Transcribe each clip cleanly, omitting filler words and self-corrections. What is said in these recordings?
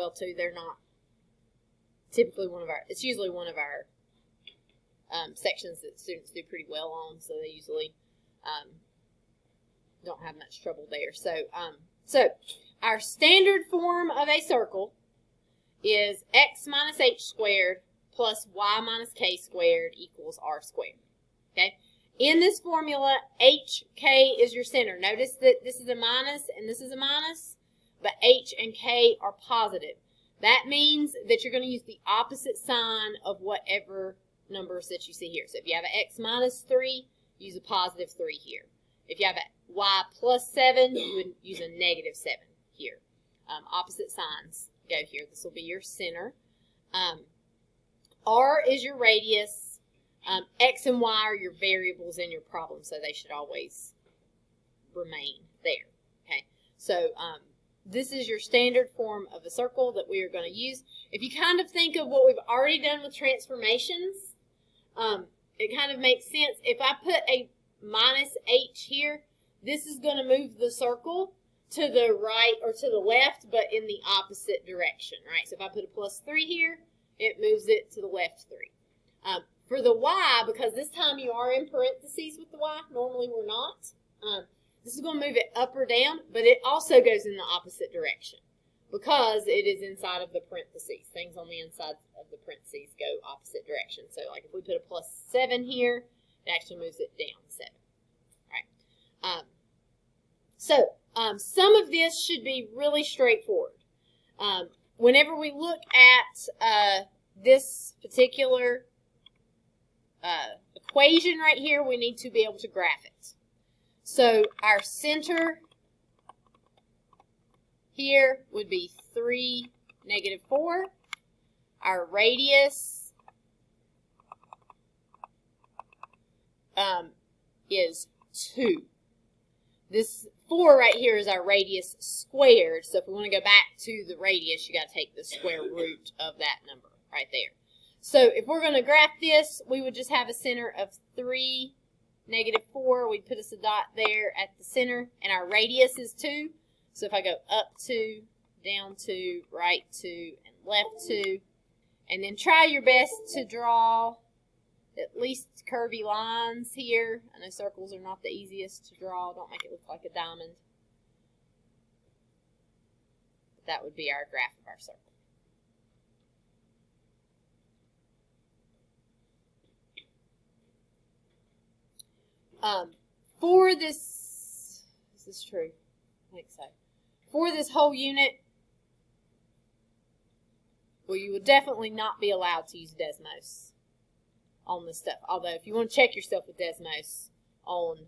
well too. They're not typically it's usually one of our sections that students do pretty well on, so they usually don't have much trouble there. So our standard form of a circle is x minus h squared plus y minus k squared equals r squared. Okay? In this formula, hk is your center. Notice that this is a minus and this is a minus, but h and k are positive. That means that you're going to use the opposite sign of whatever numbers that you see here. So if you have an x minus 3, use a positive 3 here. If you have a y plus 7, you would use a negative 7 here. Opposite signs go here. This will be your center. R is your radius. X and y are your variables in your problem, so they should always remain there. Okay, so this is your standard form of a circle that we are going to use. If you kind of think of what we've already done with transformations, it kind of makes sense. If I put a minus h here, this is going to move the circle to the right or to the left, but in the opposite direction, right? So if I put a plus 3 here, it moves it to the left 3. For the y, because this time you are in parentheses with the y, normally we're not, this is going to move it up or down, but it also goes in the opposite direction because it is inside of the parentheses. Things on the inside of the parentheses go opposite direction. So like if we put a plus 7 here, it actually moves it down 7. All right. Some of this should be really straightforward. Whenever we look at this particular equation right here, we need to be able to graph it. So our center here would be 3, negative 4. Our radius is 2. This 4 right here is our radius squared. So if we want to go back to the radius, you got to take the square root of that number right there. So if we're going to graph this, we would just have a center of 3, negative 4. We'd put us a dot there at the center, and our radius is 2. So if I go up 2, down 2, right 2, and left 2, and then try your best to draw at least curvy lines here. I know circles are not the easiest to draw. Don't make it look like a diamond. But that would be our graph of our circle. For this is true, I think so. For this whole unit, well, you would definitely not be allowed to use Desmos on this stuff. Although, if you want to check yourself with Desmos on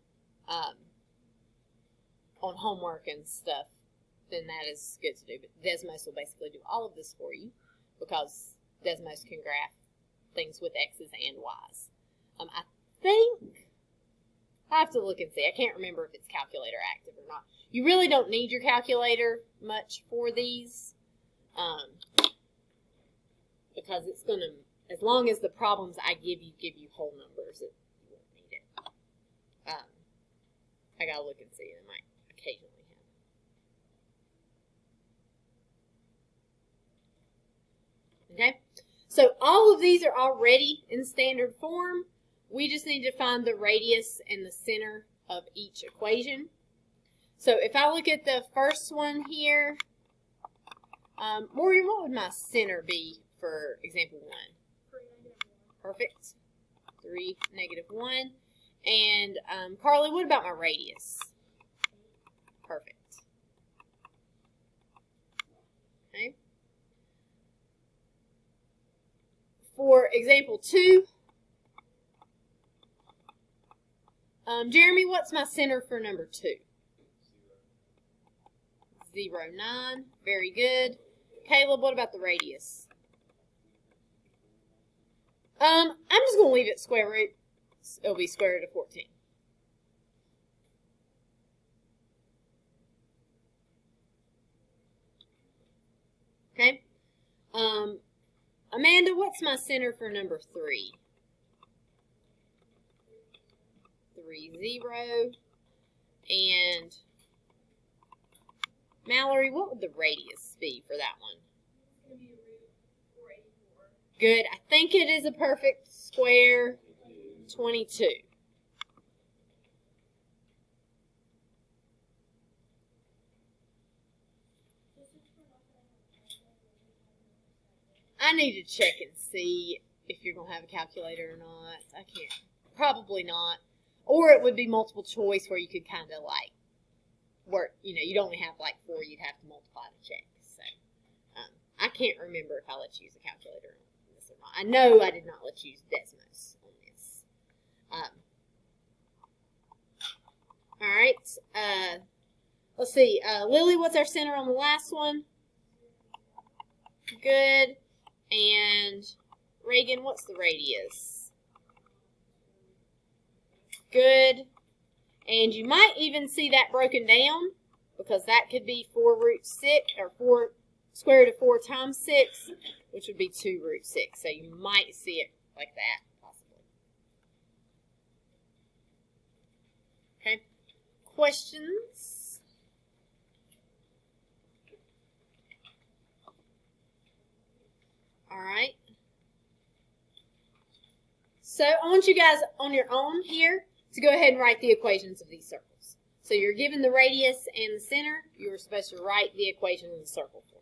homework and stuff, then that is good to do. But Desmos will basically do all of this for you because Desmos can graph things with X's and Y's. I think I have to look and see. I can't remember if it's calculator active or not. You really don't need your calculator much for these because it's going to, as long as the problems I give you whole numbers, you won't need it. I got to look and see. It might occasionally happen. Okay? So all of these are already in standard form. We just need to find the radius and the center of each equation. So if I look at the first one here, Morgan, what would my center be for example 1? 3, negative 1. Perfect. 3, negative 1. And Carly, what about my radius? Perfect. Okay. For example 2, Jeremy, what's my center for number 2? 0, 9. Very good. Caleb, what about the radius? I'm just going to leave it square root. It'll be square root of 14. Okay. Amanda, what's my center for number 3? 3, 0. And Mallory, what would the radius be for that one? Good. I think it is a perfect square. 22. I need to check and see if you're going to have a calculator or not. I can't. Probably not. Or it would be multiple choice where you could kind of like work, you'd only have like 4, you'd have to multiply to check. So I can't remember if I let you use a calculator on this or not. I know I did not let you use Desmos on this. All right. Let's see. Lily, what's our center on the last one? Good. And Reagan, what's the radius? Good. And you might even see that broken down because that could be 4 root 6 or 4 square root of 4 times 6, which would be 2 root 6. So you might see it like that possibly. Okay. Questions? All right. So I want you guys on your own here to go ahead and write the equations of these circles. So you're given the radius and the center. You were supposed to write the equation of the circle for me.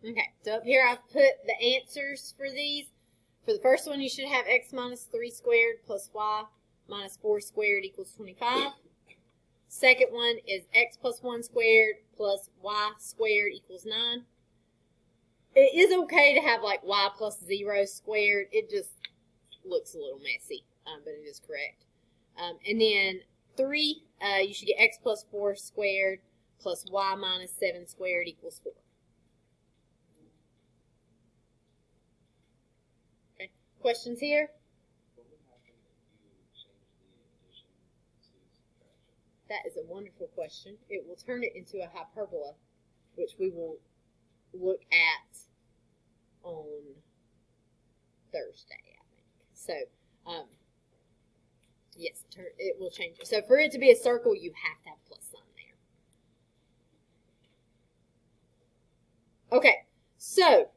Okay, so up here I've put the answers for these. For the first one, you should have x minus 3 squared plus y minus 4 squared equals 25. Second one is x plus 1 squared plus y squared equals 9. It is okay to have like y plus 0 squared. It just looks a little messy, but it is correct. And then 3, you should get x plus 4 squared plus y minus 7 squared equals 4. Okay. Questions here? That is a wonderful question. It will turn it into a hyperbola, which we will look at on Thursday, I think. So, yes, it will change it. So for it to be a circle, you have to have a plus sign there. Okay, so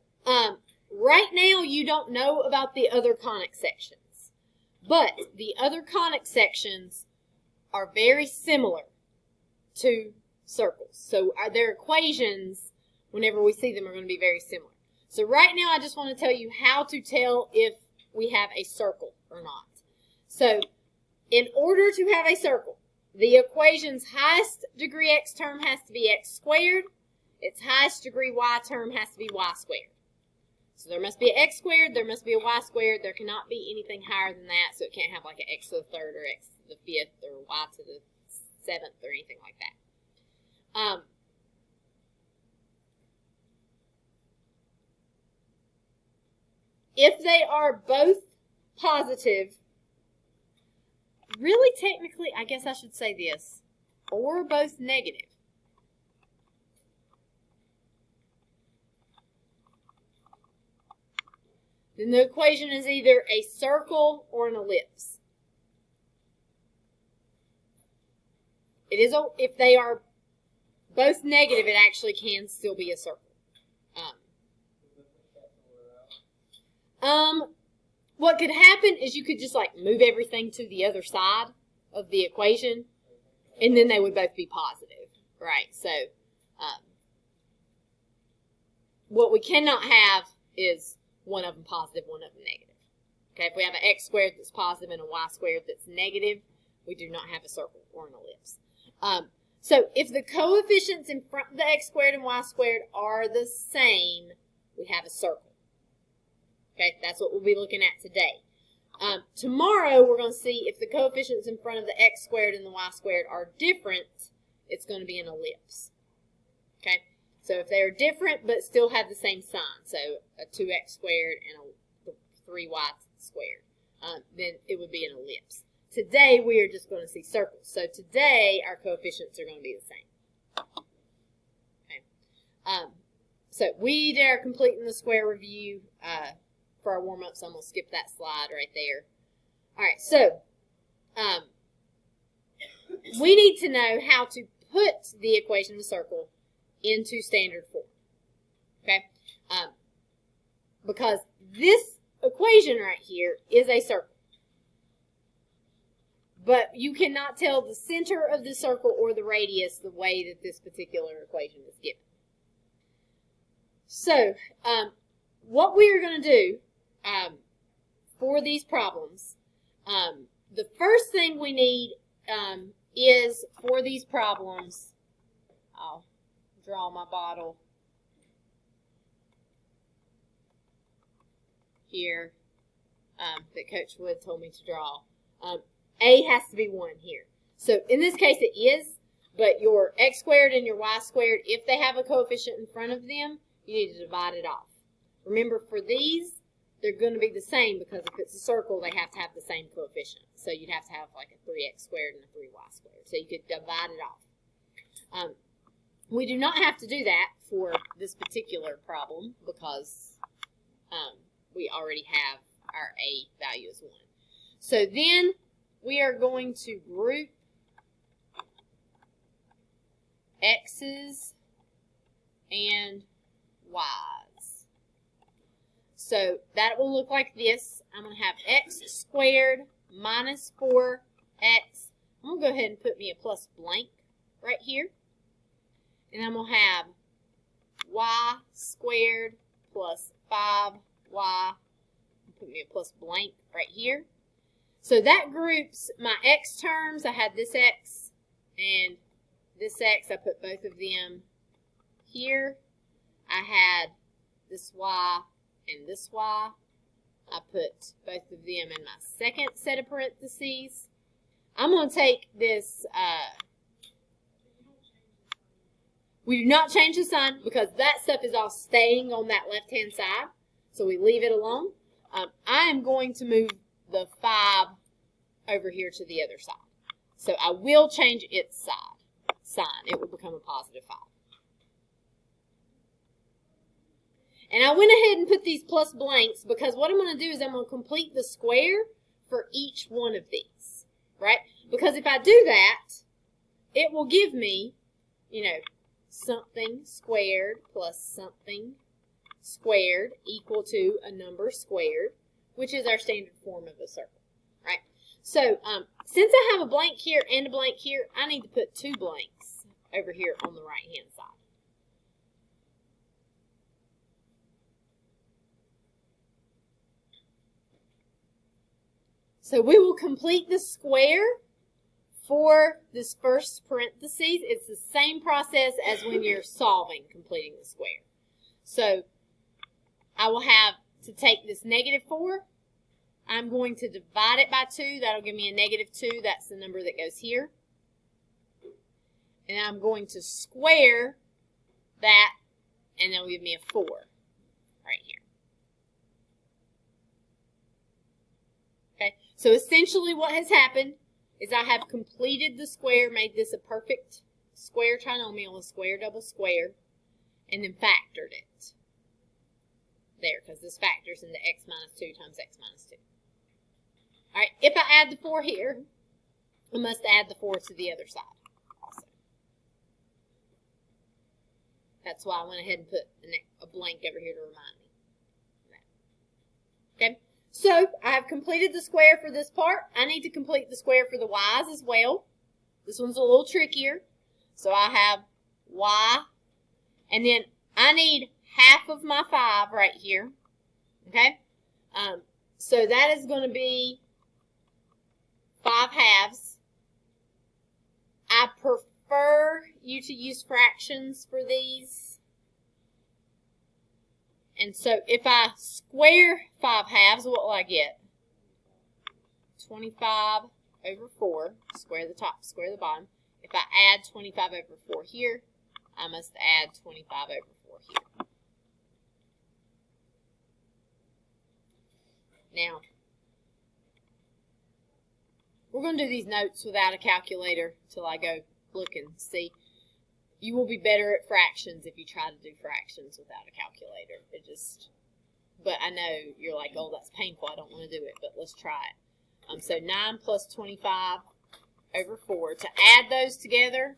right now you don't know about the other conic sections, but the other conic sections are very similar to circles. So their equations, whenever we see them, are going to be very similar. So right now I just want to tell you how to tell if we have a circle or not. So in order to have a circle, the equation's highest degree x term has to be x squared. Its highest degree y term has to be y squared. So there must be an x squared, there must be a y squared. There cannot be anything higher than that, so it can't have like an x to the third or x to the fifth or y to the seventh or anything like that. If they are both positive, really technically, I guess I should say this, or both negative, then the equation is either a circle or an ellipse. It is if they are both negative, it actually can still be a circle. What could happen is you could just like move everything to the other side of the equation, and then they would both be positive, right? So, what we cannot have is one of them positive, one of them negative. Okay, if we have an x squared that's positive and a y squared that's negative, we do not have a circle or an ellipse. So if the coefficients in front of the x squared and y squared are the same, we have a circle. Okay, that's what we'll be looking at today. Tomorrow we're going to see if the coefficients in front of the x squared and the y squared are different, it's going to be an ellipse. Okay, so if they are different but still have the same sign, so a 2x squared and a 3y squared, then it would be an ellipse. Today we are just going to see circles. So today our coefficients are going to be the same. Okay. So we did our completing the square review for our warm-up, so I'm going to skip that slide right there. All right, so we need to know how to put the equation of a circle into standard form. Okay, because this equation right here is a circle. But you cannot tell the center of the circle or the radius the way that this particular equation is given. So, what we are going to do for these problems, the first thing we need is for these problems, I'll draw my bottle here that Coach Wood told me to draw. A has to be 1 here. So in this case it is, but your x squared and your y squared, if they have a coefficient in front of them, you need to divide it off. Remember, for these, they're going to be the same because if it's a circle, they have to have the same coefficient. So you'd have to have like a 3x squared and a 3y squared. So you could divide it off. We do not have to do that for this particular problem because we already have our a value as 1. So then we are going to group x's and y's. So that will look like this. I'm going to have x squared minus 4x. I'm going to go ahead and put me a plus blank right here. And I'm going to have y squared plus 5y. Put me a plus blank right here. So that groups my x terms. I had this x and this x. I put both of them here. I had this y and this y. I put both of them in my second set of parentheses. I'm going to take this. We do not change the sign because that stuff is all staying on that left-hand side. So we leave it alone. I am going to move the 5 over here to the other side. So I will change its sign. It will become a positive 5. And I went ahead and put these plus blanks because what I'm going to do is I'm going to complete the square for each one of these, right? Because if I do that, it will give me, something squared plus something squared equal to a number squared, which is our standard form of a circle, right? So since I have a blank here and a blank here, I need to put 2 blanks over here on the right-hand side. So we will complete the square for this first parentheses. It's the same process as when you're solving, completing the square. So I will have to take this -4. I'm going to divide it by 2. That'll give me a -2. That's the number that goes here. And I'm going to square that, and that'll give me a 4 right here. Okay, so essentially what has happened is I have completed the square, made this a perfect square trinomial, a square double square, and then factored it. There, because this factors into x minus 2 times x minus 2. All right, if I add the 4 here, I must add the 4 to the other side. That's why I went ahead and put a blank over here to remind me. Okay, so I have completed the square for this part. I need to complete the square for the y's as well. This one's a little trickier. So I have y, and then I need half of my 5 right here. Okay, so that is going to be 5 halves. I prefer you to use fractions for these. And so if I square 5 halves, what will I get? 25 over 4. Square the top, square the bottom. If I add 25 over 4 here, I must add 25 over 4 here. Now, we're going to do these notes without a calculator till I go look and see. You will be better at fractions if you try to do fractions without a calculator. But I know you're like, oh, that's painful. I don't want to do it, but let's try it. So 9 plus 25 over 4. To add those together,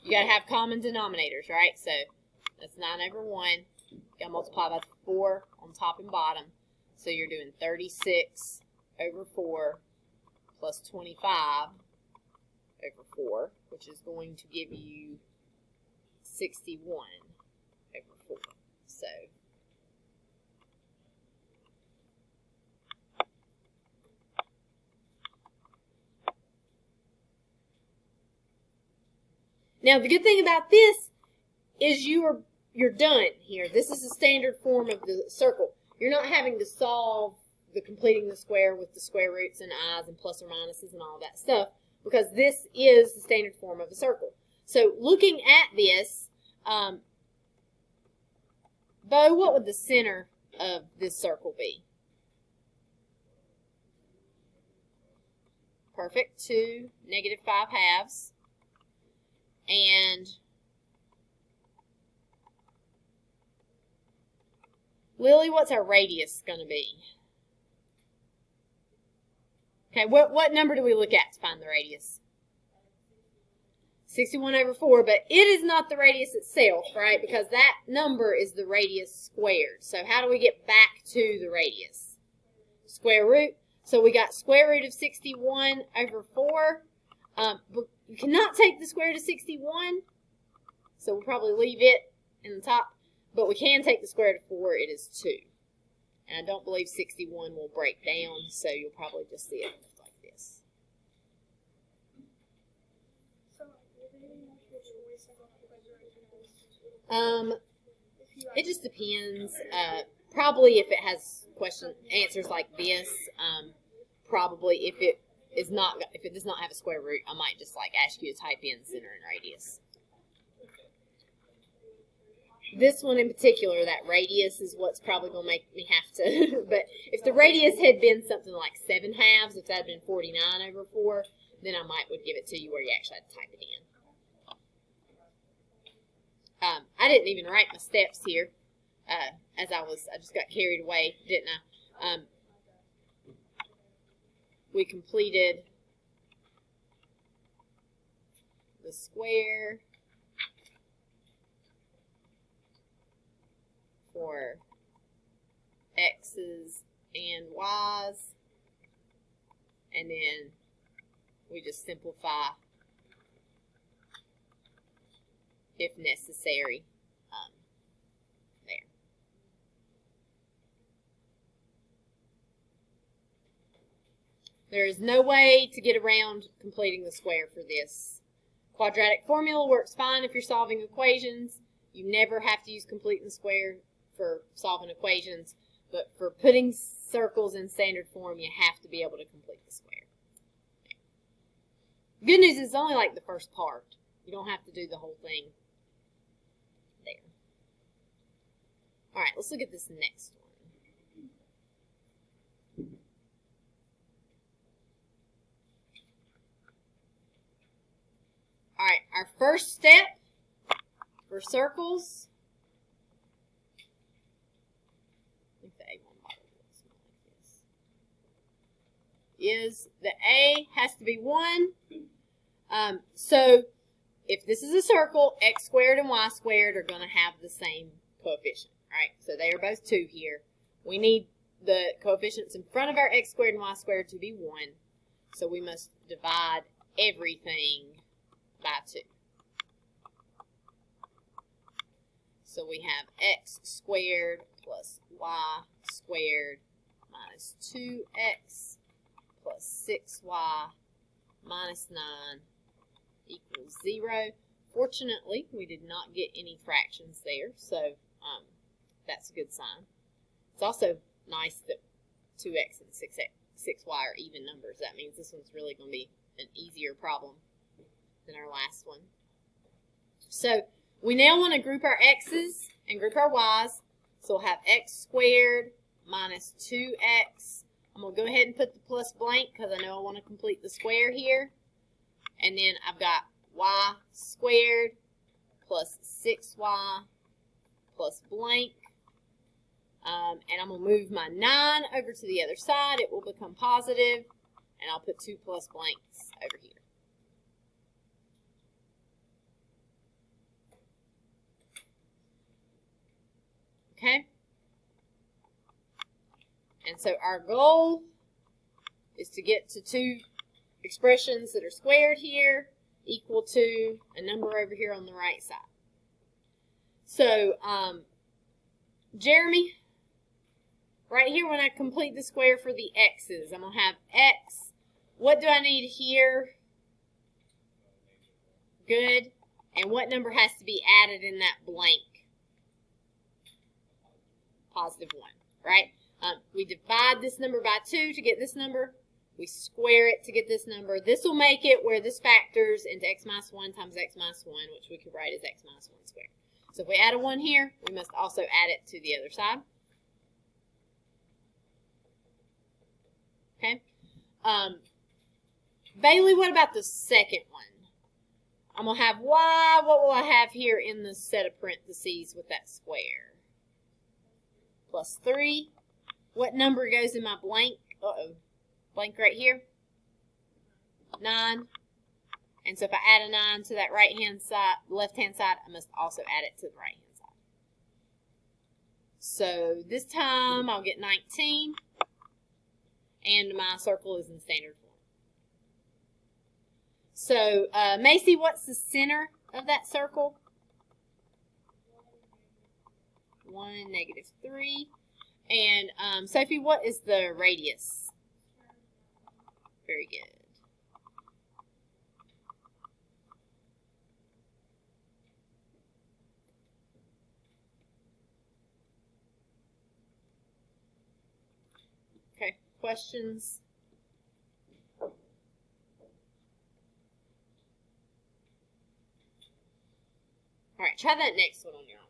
you got to have common denominators, right? So that's 9 over 1. You got to multiply by 4 on top and bottom. So you're doing 36 over 4 plus 25 over 4, which is going to give you 61 over 4. So now the good thing about this is you're done here. This is the standard form of the circle. You're not having to solve the completing the square with the square roots and i's and plus or minuses and all that stuff, because this is the standard form of a circle. So looking at this, Bo, what would the center of this circle be? Perfect. 2, negative 5 halves. And Lily, what's our radius going to be? Okay, what number do we look at to find the radius? 61 over 4, but it is not the radius itself, right? Because that number is the radius squared. So how do we get back to the radius? Square root. So we got square root of 61 over 4. We cannot take the square root of 61, so we'll probably leave it in the top. But we can take the square root of 4. It is 2. And I don't believe 61 will break down, so you'll probably just see it like this. It just depends. Probably if it has answers like this, probably if it does not have a square root, I might just like ask you to type in center and radius. This one in particular, that radius is what's probably going to make me have to. But if the radius had been something like 7 halves, if that had been 49 over 4, then I would give it to you where you actually had to type it in. I didn't even write my steps here, as I just got carried away, didn't I? We completed the square for x's and y's, and then we just simplify if necessary there. There is no way to get around completing the square for this. Quadratic formula works fine if you're solving equations. You never have to use completing the square for solving equations, but for putting circles in standard form, you have to be able to complete the square. Good news is it's only like the first part. You don't have to do the whole thing there. All right, let's look at this next one. All right, our first step for circles. Is the A has to be 1. So if this is a circle, x squared and y squared are going to have the same coefficient, right? So they are both 2 here. We need the coefficients in front of our x squared and y squared to be 1. So we must divide everything by 2. So we have x squared plus y squared minus 2x plus 6y minus 9 equals 0. Fortunately, we did not get any fractions there, so that's a good sign. It's also nice that 2x and 6y are even numbers. That means this one's really going to be an easier problem than our last one. So we now want to group our x's and group our y's. So we'll have x squared minus 2x. I'm going to go ahead and put the plus blank because I know I want to complete the square here. And then I've got y squared plus 6y plus blank. And I'm going to move my 9 over to the other side. It will become positive. And I'll put 2 plus blanks over here. Okay? And so our goal is to get to 2 expressions that are squared here equal to a number over here on the right side. So, Jeremy, right here when I complete the square for the x's, I'm going to have x. What do I need here? Good. And what number has to be added in that blank? Positive 1, right? We divide this number by 2 to get this number. We square it to get this number. This will make it where this factors into x minus 1 times x minus 1, which we could write as x minus 1 squared. So if we add a 1 here, we must also add it to the other side. Okay. Bailey, what about the second one? I'm going to have y. What will I have here in the set of parentheses with that square? Plus 3. What number goes in my blank? Blank right here. 9. And so if I add a 9 to that right-hand side, left-hand side, I must also add it to the right-hand side. So this time I'll get 19. And my circle is in standard form. So, Macy, what's the center of that circle? 1, -3. And Sophie, what is the radius? Very good. Okay, questions? All right, try that next one on your own.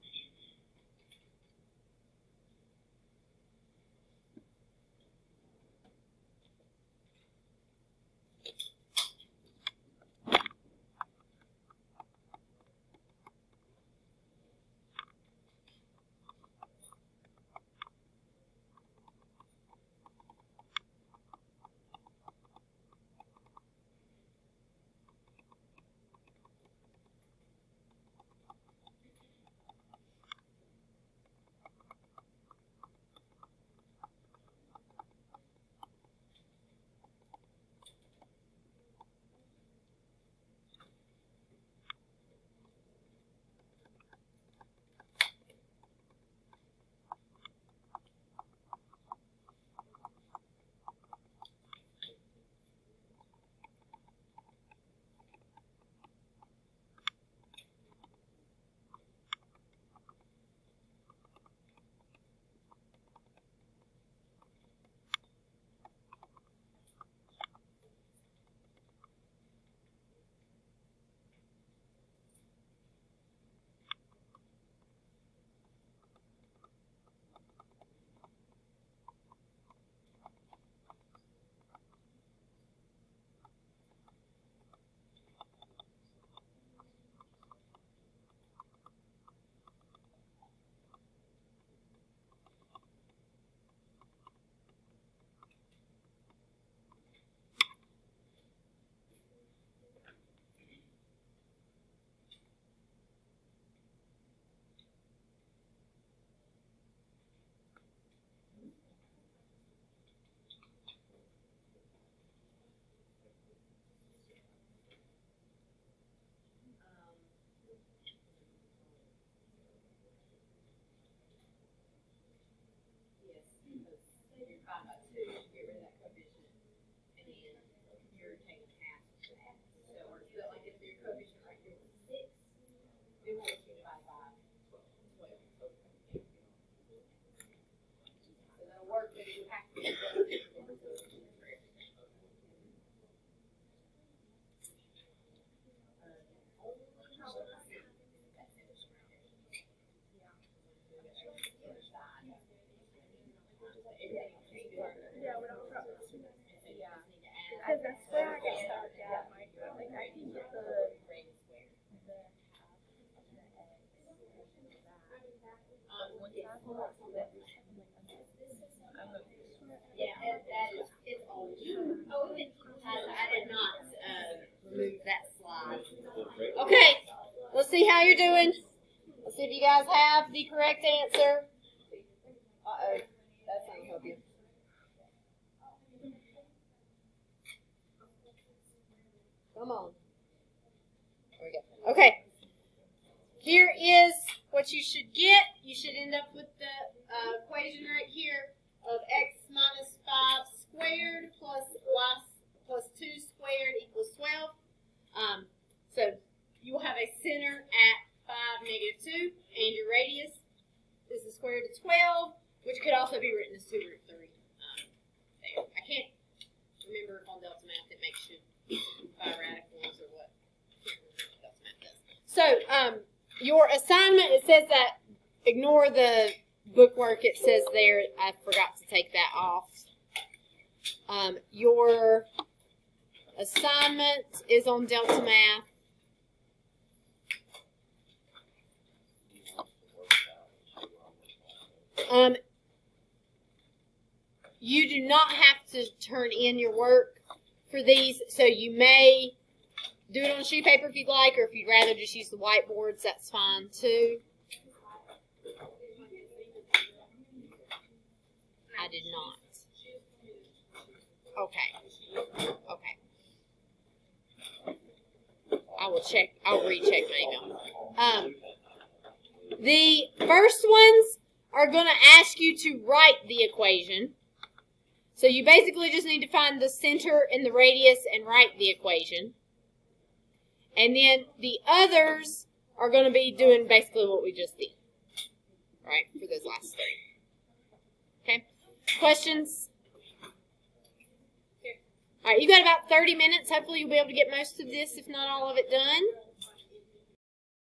divided by 2, you get rid of that coefficient, and then you're taking half of that. So like if your coefficient right here was 6, it won't be divided by 12. So that'll work, but you have to Yeah, we don't drop this. Because that's where I get stuck at. Like I can get the yeah, that is, it's old. Oh, I did not remove that slide. Okay, let's see how you're doing. Let's see if you guys have the correct answer. Uh-oh, that's not help you. Come on. There we go. Okay. Here is what you should get. You should end up with the equation right here of x minus 5 squared plus y plus 2 squared equals 12. So you will have a center at 5, -2, and your radius is the square root of 12, which could also be written as 2 root 3. There. I can't remember if on Delta Math it makes you 5 radicals or what. Delta Math does. So your assignment, it says that, ignore the bookwork it says there. I forgot to take that off. Your assignment is on Delta Math. You do not have to turn in your work for these, so you may do it on sheet paper if you'd like, or if you'd rather just use the whiteboards, that's fine too. I did not. Okay. Okay. I will check. I'll recheck my email. The first ones are going to ask you to write the equation. So you basically just need to find the center and the radius and write the equation. And then the others are going to be doing basically what we just did. Right? For those last 3. Okay? Questions? All right, you've got about 30 minutes. Hopefully you'll be able to get most of this, if not all of it, done.